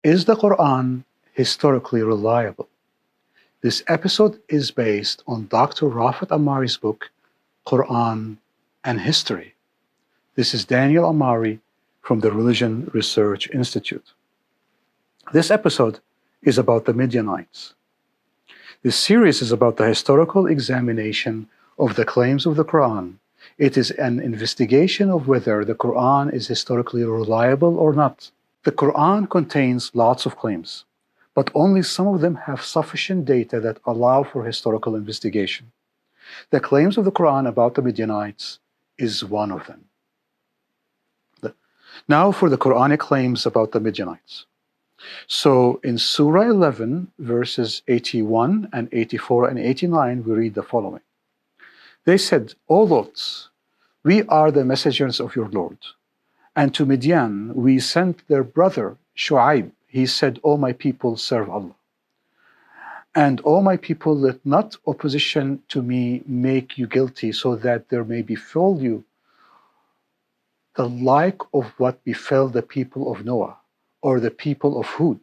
Is the Quran historically reliable? This episode is based on Dr. Rafat Amari's book, Quran and History. This is Daniel Amari from the Religion Research Institute. This episode is about the Midianites. This series is about the historical examination of the claims of the Quran. It is an investigation of whether the Quran is historically reliable or not. The Quran contains lots of claims, but only some of them have sufficient data that allow for historical investigation. The claims of the Quran about the Midianites is one of them. Now for the Quranic claims about the Midianites. So in Surah 11, verses 81 and 84 and 89, we read the following. They said, O Lot, we are the messengers of your Lord. And to Midian we sent their brother Shu'aib. He said, O my people, serve Allah. And O my people, let not opposition to me make you guilty, so that there may befall you the like of what befell the people of Noah, or the people of Hud,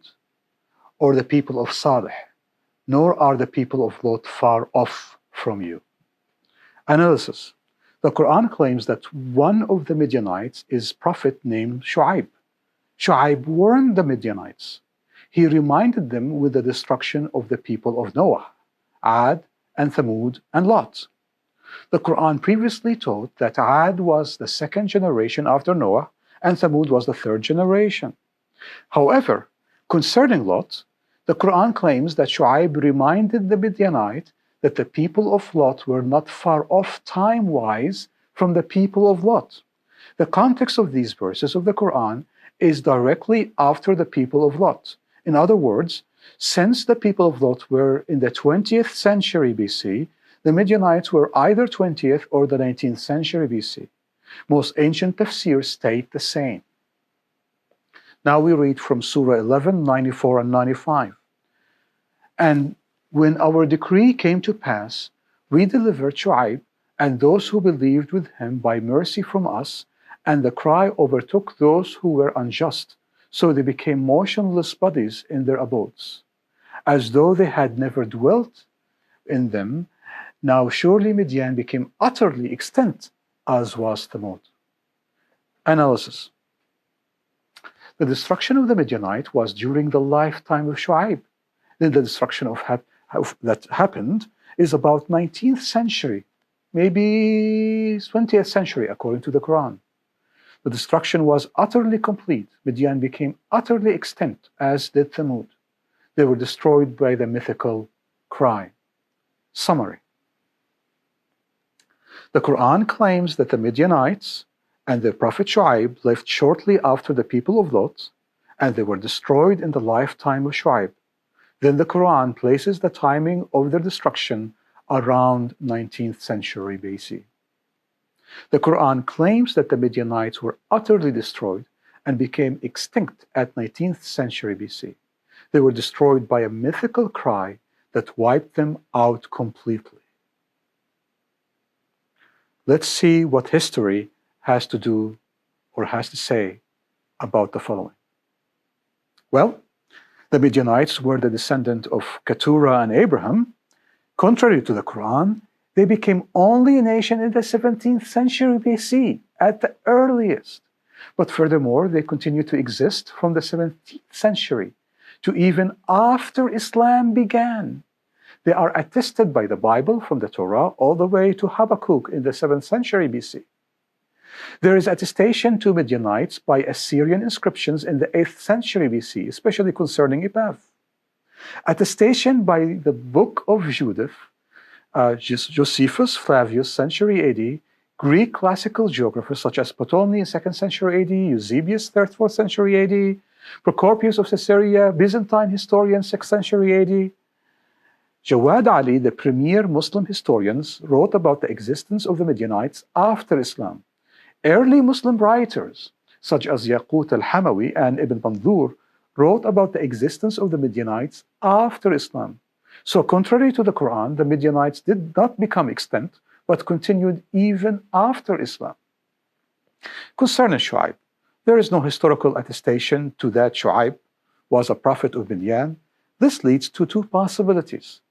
or the people of Salih, nor are the people of Lot far off from you. Analysis. The Quran claims that one of the Midianites is a prophet named Shu'aib. Shu'aib warned the Midianites. He reminded them with the destruction of the people of Noah, Ad and Thamud and Lot. The Quran previously taught that Ad was the second generation after Noah and Thamud was the third generation. However, concerning Lot, the Quran claims that Shu'aib reminded the Midianite that the people of Lot were not far off time-wise from the people of Lot. The context of these verses of the Quran is directly after the people of Lot. In other words, since the people of Lot were in the 20th century BC, the Midianites were either 20th or the 19th century BC. Most ancient tafsirs state the same. Now we read from Surah 11, 94 and 95. And when our decree came to pass, we delivered Shu'aib and those who believed with him by mercy from us, and the cry overtook those who were unjust, so they became motionless bodies in their abodes, as though they had never dwelt in them. Now surely Midian became utterly extinct, as was Thamud. Analysis. The destruction of the Midianite was during the lifetime of Shu'aib. Then the destruction that happened is about 19th century, maybe 20th century, according to the Quran. The destruction was utterly complete. Midian became utterly extinct, as did Thamud. They were destroyed by the mythical cry. Summary. The Quran claims that the Midianites and their prophet Shu'aib lived shortly after the people of Lot, and they were destroyed in the lifetime of Shu'aib. Then the Quran places the timing of their destruction around 19th century BC. The Quran claims that the Midianites were utterly destroyed and became extinct at 19th century BC. They were destroyed by a mythical cry that wiped them out completely. Let's see what history has to do or has to say about the following. Well, the Midianites were the descendant of Keturah and Abraham. Contrary to the Quran, they became only a nation in the 17th century BC, at the earliest. But furthermore, they continued to exist from the 17th century to even after Islam began. They are attested by the Bible from the Torah all the way to Habakkuk in the 7th century BC. There is attestation to Midianites by Assyrian inscriptions in the 8th century BC, especially concerning Ipav. Attestation by the Book of Judith, Josephus Flavius, century AD, Greek classical geographers such as Ptolemy in 2nd century AD, Eusebius, 3rd, 4th century AD, Procopius of Caesarea, Byzantine historian, 6th century AD. Jawad Ali, the premier Muslim historians, wrote about the existence of the Midianites after Islam. Early Muslim writers, such as Yaqut al-Hamawi and Ibn Mandur, wrote about the existence of the Midianites after Islam. So contrary to the Quran, the Midianites did not become extinct, but continued even after Islam. Concerning Shu'aib, there is no historical attestation to that Shu'aib was a prophet of Midian. This leads to two possibilities.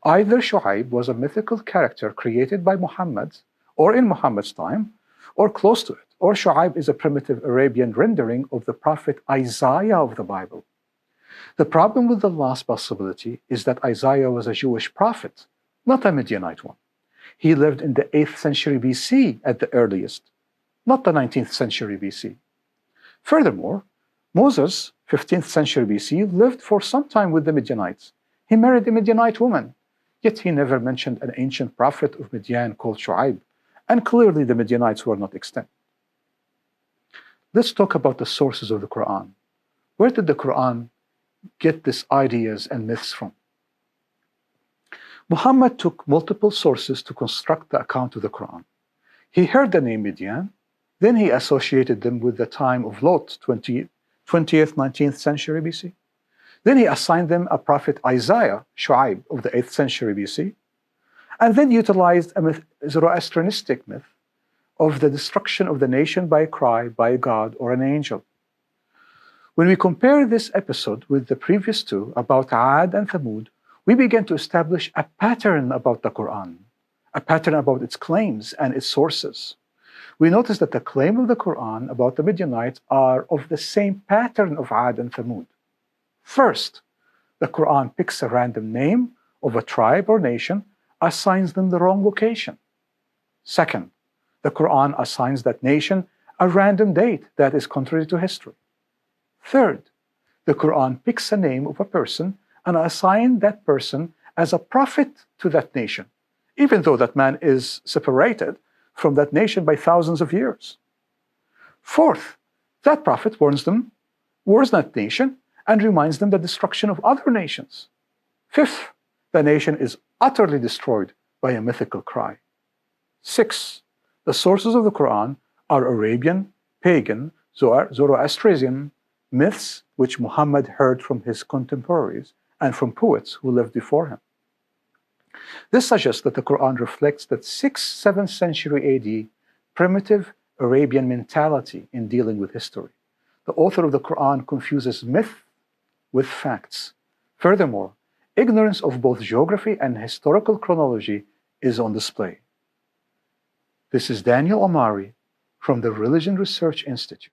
Either Shu'aib was a mythical character created by Muhammad, or in Muhammad's time, or close to it, or Shu'aib is a primitive Arabian rendering of the prophet Isaiah of the Bible. The problem with the last possibility is that Isaiah was a Jewish prophet, not a Midianite one. He lived in the 8th century BC at the earliest, not the 19th century BC. Furthermore, Moses, 15th century BC, lived for some time with the Midianites. He married a Midianite woman, yet he never mentioned an ancient prophet of Midian called Shu'aib, and clearly the Midianites were not extant. Let's talk about the sources of the Quran. Where did the Quran get these ideas and myths from? Muhammad took multiple sources to construct the account of the Quran. He heard the name Midian, then he associated them with the time of Lot, 20th, 19th century BC. Then he assigned them a prophet Isaiah, Shu'aib, of the 8th century BC, and then utilized a Zoroastrianistic myth of the destruction of the nation by a cry by a god or an angel. When we compare this episode with the previous two about Ad and Thamud, we begin to establish a pattern about the Quran, a pattern about its claims and its sources. We notice that the claim of the Quran about the Midianites are of the same pattern of Ad and Thamud. First, the Quran picks a random name of a tribe or nation, assigns them the wrong location. Second, the Quran assigns that nation a random date that is contrary to history. Third, the Quran picks a name of a person and assigns that person as a prophet to that nation, even though that man is separated from that nation by thousands of years. Fourth, that prophet warns that nation and reminds them the destruction of other nations. Fifth, the nation is utterly destroyed by a mythical cry. Six, the sources of the Quran are Arabian, pagan, Zoroastrian myths which Muhammad heard from his contemporaries and from poets who lived before him. This suggests that the Quran reflects that 6th, 7th century AD primitive Arabian mentality in dealing with history. The author of the Quran confuses myth with facts. Furthermore, ignorance of both geography and historical chronology is on display. This is Daniel Amari from the Religion Research Institute.